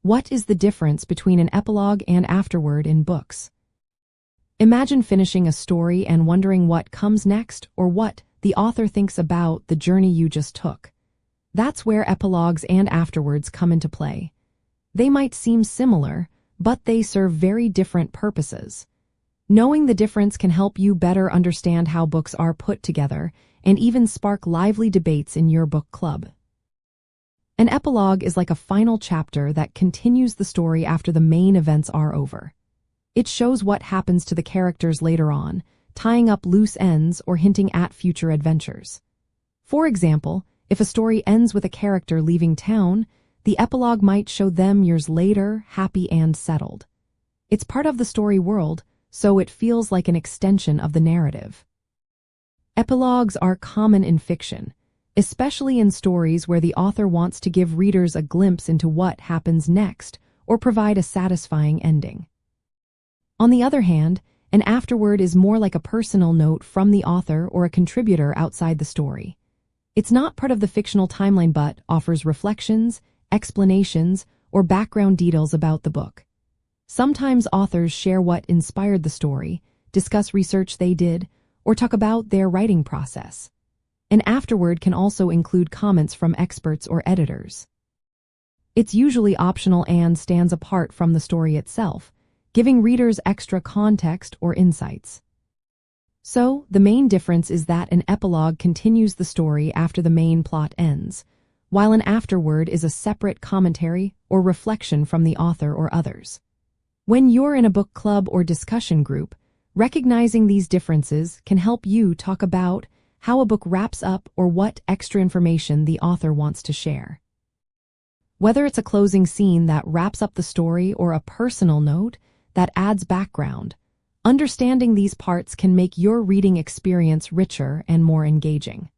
What is the difference between an epilogue and afterword in books? Imagine finishing a story and wondering what comes next or what the author thinks about the journey you just took. That's where epilogues and afterwords come into play. They might seem similar, but they serve very different purposes. Knowing the difference can help you better understand how books are put together and even spark lively debates in your book club. An epilogue is like a final chapter that continues the story after the main events are over. It shows what happens to the characters later on, tying up loose ends or hinting at future adventures. For example, if a story ends with a character leaving town, the epilogue might show them years later, happy and settled. It's part of the story world, so it feels like an extension of the narrative. Epilogues are common in fiction, especially in stories where the author wants to give readers a glimpse into what happens next or provide a satisfying ending. On the other hand, an afterword is more like a personal note from the author or a contributor outside the story. It's not part of the fictional timeline but offers reflections, explanations, or background details about the book. Sometimes authors share what inspired the story, discuss research they did, or talk about their writing process. An afterword can also include comments from experts or editors. It's usually optional and stands apart from the story itself, giving readers extra context or insights. So, the main difference is that an epilogue continues the story after the main plot ends, while an afterword is a separate commentary or reflection from the author or others. When you're in a book club or discussion group, recognizing these differences can help you talk about how a book wraps up or what extra information the author wants to share. Whether it's a closing scene that wraps up the story or a personal note that adds background, understanding these parts can make your reading experience richer and more engaging.